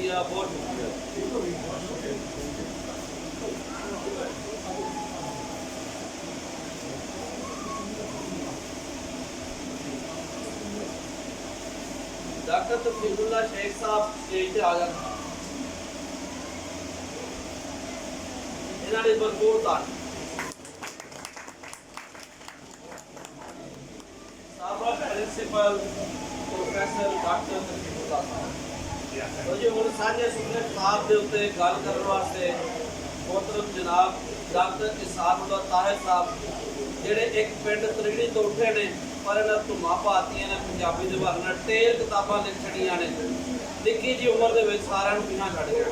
शुक्रिया, बहुत शुक्रिया। डॉक्टर तफीजुल्लाह शेख साहब स्टेज से आ जाते इन्होंने भरपूर तान साहबा प्रिंसिपल प्रोफेसर डॉक्टर तफीजुल्लाह साहब तो जी हम साझे सुनने साहब के उत्ते गल करने वास्ते मोहतरम जनाब डॉक्टर इसामुल्लाह ताहिर साहब ਜਿਹੜੇ एक पिंड त्रिगड़ी तो उठे ने पर इन्हें धुमा पातियां ने पंजाबी दे बारे में टेल किताबां लिख छड़ियां ने निक्की जी उम्र दे विच सारिਆਂ ਨੂੰ पीछा छड़ गया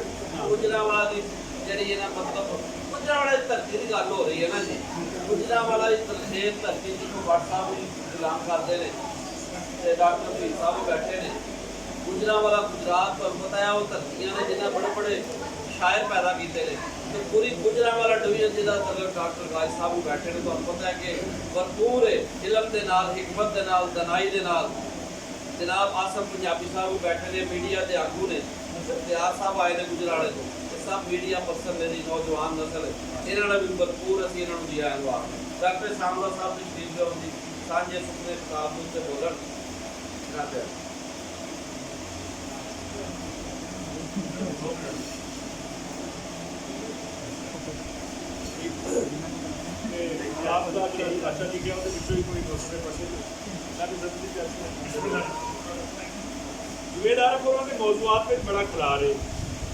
गुजरांवाला दी ਜਿਹੜੀ ਇਹਨਾਂ मतलब गुजरांवाला दी धरती की गल हो रही है ना जी गुजरांवाला दी तरखेज धरती जिसको भट्ट साहब भी गुलाम करते हैं ते डॉक्टर भीम साहब बैठे ने गुजरांवाला गुजरात तुहानू पता है वो धरतियां ने जिन्हें बड़े बड़े शायर पैदा किए हैं तो पूरी गुजरांवाला डिवीजन जिहदा मतलब डॉक्टर गाज साहब भी बैठे ने तुहानू पता है कि भरपूर इलम के नाल हिकमत के नाल दनाई के नाल जनाब आसम पंजाबी साहब भी बैठे ने मीडिया के आगू ने इख्तियार साहब आए ने गुजराले तो सब मीडिया पर्सन ने नौजवान नस्ल इन्होंने भी भरपूर असीं इन्होंने जी आया आखने डॉक्टर शामला साहब की शरीफ जो उनकी साझे सुपने काबू से बोलन करते आपका अच्छा जी गया कोई दूसरे पासे जुवेदारपुरों के मौजूद में बड़ा खिलार है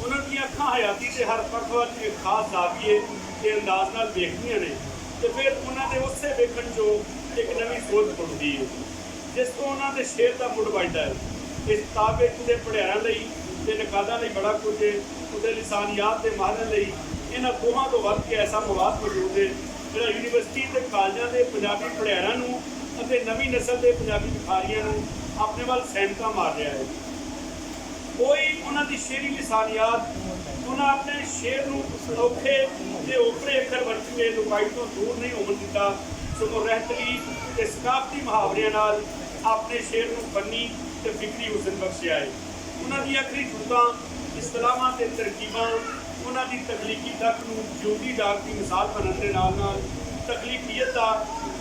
उन्होंने अखा हयाती से हर पक्ष वाल एक खास जाविए के अंदाज नाल देखदियां ने तो फिर उन्होंने उस वेखण चो एक नवी सोच बुनती है जिस तो उन्होंने शेर का मुड़ बजता है इस किताब के पढ़ियारां लई ते नकादां लई बड़ा कुछ है उहदे लिसानियात के माहिरां लई इन्हां दोहां तो वध के ऐसा मवाद मौजूद है जो यूनिवर्सिटी के कालजां के पंजाबी पढ़ियारां नूं अते नवी नस्ल के पंजाबी लिखारियां नूं अपने वाल सैनका मार रहा है कोई उन्होंने शेरी लिसानियात उन्हें अपने शेर नूं औखे ते ओपरे अखर वरत के लुकाई तो दूर नहीं होवन दिता सगों रहतरी ते सकाफती मुहावरियां नाल अपने शेर नूं फन्नी ते फिक्री हुसन बख्शिया है उन्होंने अखरी जुड़तां इस्तिलाहां ते तरकीबां उन्होंने तकलीकी तक जिंदी डाक की मिसाल बनने के नाल नाल तकलीफीयत का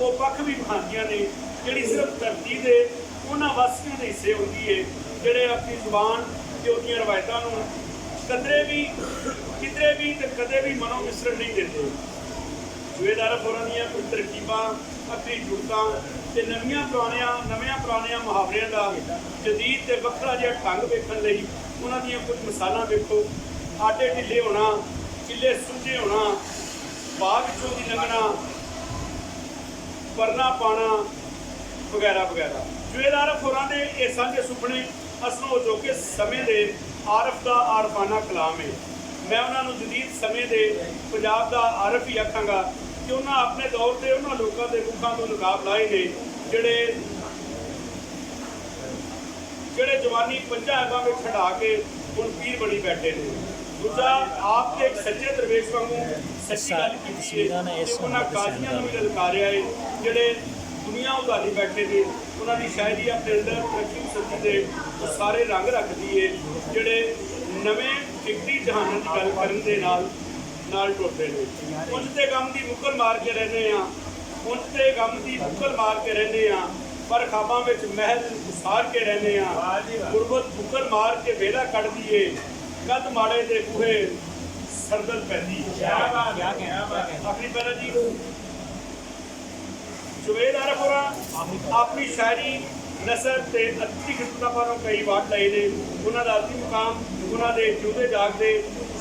वो पक्ष भी विखांदियां ने जिहड़ी सिर्फ धरती के उन्होंने वासियों के हिस्से होती है जिहड़े अपनी जुबान ते उहदियां रवायतां नूं किधरे भी ते कदे भी मनो मिसरण नहीं देते जुवेदारपुरां दीयां कुछ तरकीबां अखरी जुड़तां ते नवियां पुरानियां मुहावरियां का जदीद ते वखरा जिहा ढंग वेखण लई उन्हां दीयां कुछ मिसालां वेखो आटे ढिले होना किले सुझे होना बाग चों दी लंघना परना पाना वगैरह वगैरह जुवेदारपुरां दे इह सांझे सुपने असलों अजोके समय के आरफ का आरफाना कलाम है मैं उन्होंने जदीद समय के पंजाब का आरफ ही आखांगा कि उन्होंने अपने दौर से उन्होंने लोगों के मुखों तो नकाब लाए ने जिहड़े जवानी 50 ऐबां में खड़ा के हुण पीर बनी बैठे ने दूजा आपके एक सच्चे दरवेश वांगू सच्ची गल कीती है उन्होंने काजियां नूं भी ललकारिया है जिहड़े दुनिया उधारी बैठे थे उन्होंने शायरी अपने अंदर तरक्की सदी के वो सारे रंग रखती है जिहड़े नवें फिक्री जहानों की गल करन दे नाल टुरदे ने उंज ते गम की मुक्कल मार के रहने उंज ते गम की मुक्कल मार के रहने पर खाबां विच महल सार के रहने गुरबत मुक्कल मार के वेला कढ़ दिए कद माड़े दे बूहे सरदल पैंदी आखिरी पहला जी जुवेदारपुरा अपनी शायरी नसर से अति किताबों को कई वाट लाए ने उन्होंने अति मुकाम उन्होंने जिउदे जागदे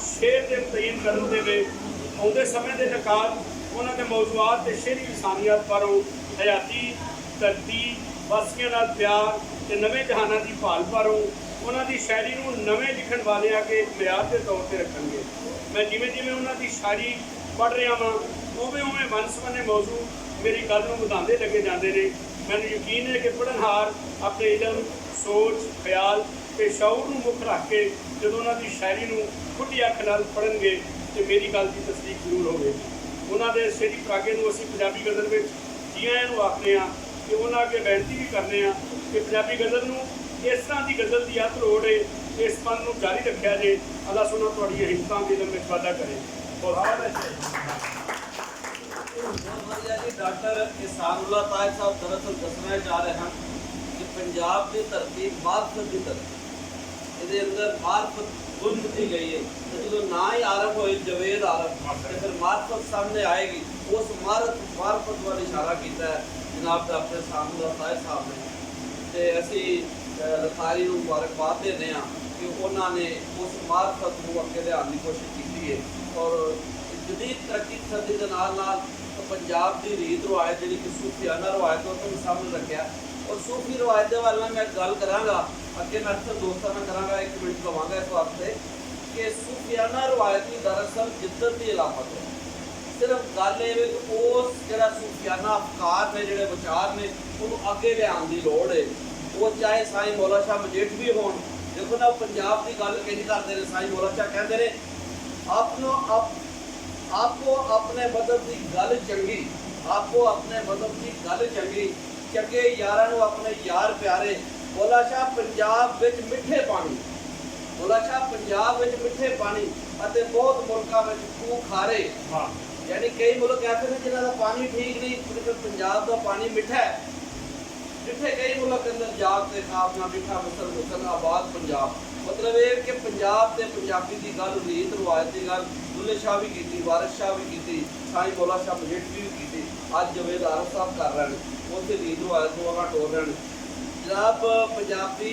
शेर के तयन करने दे आउंदे समय के नकाद उन्होंने मौजूद के शेरी इंसानियत परों हयाती धरती वासियों नाल प्यार ते नवे जहाना की भाल परों उन्होंने शायरी नूं नवे लिखण वाले के मियार के तौर पर रखेंगे मैं जिमें जिमें उन्होंने शायरी पढ़ रहा हाँ उवें उवें वन सवन्ने मौजू मेरी गल नूं वधांदे लगे जाते हैं मैनूं यकीन है कि पढ़नहार अपने इलम सोच ख्याल ते शौर नूं मुख रख के जो उन्होंने शायरी नूं खुली अख नाल पढ़नगे तो मेरी गल की तस्दीक जरूर होगी उन्होंने शेरी परागे नूं असीं पंजाबी गज़ल में जी आइआं नूं आखने कि उन्होंने अगे बेनती भी करने कि पंजाबी गज़ल नूं इस तरह की गज़ल की अत लोड़ है ਇਸ ਫਨ ਨੂੰ ਜਾਰੀ ਰੱਖਿਆ ਜੇ। ਅੱਲਾਹ ਸੁਣਾ ਤੁਹਾਡੀਆਂ ਹਿੰਮਤਾਂ ਦੇ ਇਲਮ ਵਿੱਚ ਵਾਧਾ ਕਰੇ। ਬਹੁਤ ਵਧੀਆ ਜੀ। ਡਾਕਟਰ ਇਹਸਾਨੁੱਲਾ ਤਾਜ ਸਾਹਿਬ ਦਰਅਸਲ ਦੱਸਣਾ ਚਾਹ ਰਹੇ ਹਨ ਕਿ ਪੰਜਾਬ ਦੀ ਧਰਤੀ ਮਾਰਫਤ ਦੀ ਧਰਤੀ, ਇਹਦੇ ਅੰਦਰ ਮਾਰਫਤ ਗੁੰਨ ਦਿੱਤੀ ਗਈ ਹੈ। ਤੇ ਜਦੋਂ ਨਾ ਹੀ ਆਰੰਭ ਹੋਏ ਜਵੇਦ ਆਰੰਭ, ਤੇ ਫਿਰ ਮਾਰਫਤ ਸਾਹਮਣੇ ਆਏਗੀ। ਉਸ ਮਾਰਫਤ ਵੱਲ ਇਸ਼ਾਰਾ ਕੀਤਾ ਹੈ ਜਨਾਬ ਡਾਕਟਰ ਇਹਸਾਨੁੱਲਾ ਤਾਜ ਸਾਹਿਬ ਨੇ। ਤੇ ਅਸੀਂ ਲਖਾਰੀ ਨੂੰ ਮੁਬਾਰਕਬਾਦ ਦਿੰਦੇ ਹਾਂ ਕਿ ਉਹਨਾਂ ਨੇ ਉਸ ਮਾਰਫਤ ਨੂੰ ਅੱਗੇ ਲਿਆਉਣ ਦੀ ਕੋਸ਼ਿਸ਼ ਕੀਤੀ ਹੈ। ਔਰ ਜਦੀਦ ਤਰੱਕੀ ਸਦੀ ਦੇ ਨਾਲ ਨਾਲ ਪੰਜਾਬ ਦੀ ਰੀਤ ਰਵਾਇਤ ਜਿਹੜੀ ਕਿ ਸੂਫੀਆਨਾ ਰਵਾਇਤ ਉਹ ਤੁਹਾਨੂੰ ਸਾਹਮਣੇ ਰੱਖਿਆ। ਔਰ ਸੂਫੀ ਰਵਾਇਤ ਦੇ ਵੱਲ ਮੈਂ ਗੱਲ ਕਰਾਂਗਾ ਅੱਗੇ। ਮੈਂ ਅਕਸਰ ਦੋਸਤਾਂ ਨਾਲ ਕਰਾਂਗਾ, 1 ਮਿੰਟ ਲਵਾਂਗਾ ਇਸ ਵਾਸਤੇ ਕਿ ਸੂਫੀਆਨਾ ਰਵਾਇਤ ਦੀ ਦਰਅਸਲ ਜਿੱਦਤ ਦੀ ਇਲਾਫਤ ਹੈ। ਸਿਰਫ ਗੱਲ ਇਹ ਕਿ ਉਸ ਜਿਹੜਾ ਸੂਫੀਆਨਾ ਅਫਕਾਰ ਨੇ, ਜਿਹੜੇ ਵਿਚਾਰ ਨੇ, ਉਹਨੂੰ ਅੱਗੇ ਲਿਆਉਣ ਦੀ ਲੋੜ ਹੈ। ਉਹ ਚਾਹੇ ਸਾਈਂ ਮੌਲਾ ਸ਼ਾਹ ਮਜੀਠਵੀ ਹੋਣ। ਦੇਖੋ ਨਾ, ਪੰਜਾਬ ਦੀ ਗੱਲ ਕਿੰਝ ਕਰਦੇ ਨੇ। ਸਾਈਂ ਮੌਲਾ ਸ਼ਾਹ ਕਹਿੰਦੇ ਨੇ ਆਪੋ ਆਪਣੇ ਮਦਦ ਦੀ ਗੱਲ ਚੰਗੀ, ਆਪੋ ਆਪਣੇ ਮਦਦ ਦੀ ਗੱਲ ਚੰਗੀ, ਚੰਗੇ ਯਾਰਾਂ ਨੂੰ ਆਪਣੇ ਯਾਰ ਪਿਆਰੇ। ਮੌਲਾ ਸ਼ਾਹ ਪੰਜਾਬ ਵਿੱਚ ਮਿੱਠੇ ਪਾਣੀ, ਮੌਲਾ ਸ਼ਾਹ ਪੰਜਾਬ ਵਿੱਚ ਮਿੱਠੇ ਪਾਣੀ ਅਤੇ ਬਹੁਤ ਮੁਲਕਾਂ ਵਿੱਚ ਖੂਹ ਖਾਰੇ। ਯਾਨੀ ਕਈ ਮੁਲਕ ਐਸੇ ਨੇ ਜਿਨ੍ਹਾਂ ਦਾ ਪਾਣੀ ਠੀਕ ਨਹੀਂ, ਲੇਕਿਨ ਪੰਜਾਬ ਦਾ ਪਾਣੀ ਮਿੱਠਾ ਹੈ। ਜਿੱਥੇ ਕਈ ਮੁਲਕ ਅੰਦਰ ਜਾਗ ਤੇ ਖਾਬ ਨਾ ਮਿੱਠਾ ਮੁਸਲ ਆਬਾਦ ਪੰਜਾਬ। ਮਤਲਬ ਇਹ ਕਿ ਪੰਜਾਬ ਤੇ ਪੰਜਾਬੀ ਦੀ ਗੱਲ, ਰੀਤ ਰਵਾਇਤ ਦੀ ਗੱਲ ਦੁੱਲੇ ਸ਼ਾਹ ਵੀ ਕੀਤੀ, ਵਾਰਿਸ ਸ਼ਾਹ ਵੀ ਕੀਤੀ, ਸਾਈਂ ਮੌਲਾ ਸ਼ਾਹ ਮਜੀਠਵੀ ਵੀ ਕੀਤੀ। ਅੱਜ ਜਵੇਦ ਆਰਫ ਸਾਹਿਬ ਕਰ ਰਹੇ ਨੇ, ਉੱਥੇ ਰੀਤ ਰਵਾਇਤ ਨੂੰ ਅਗਾ ਟੋਰ ਰਹੇ ਨੇ। ਜਨਾਬ ਪੰਜਾਬੀ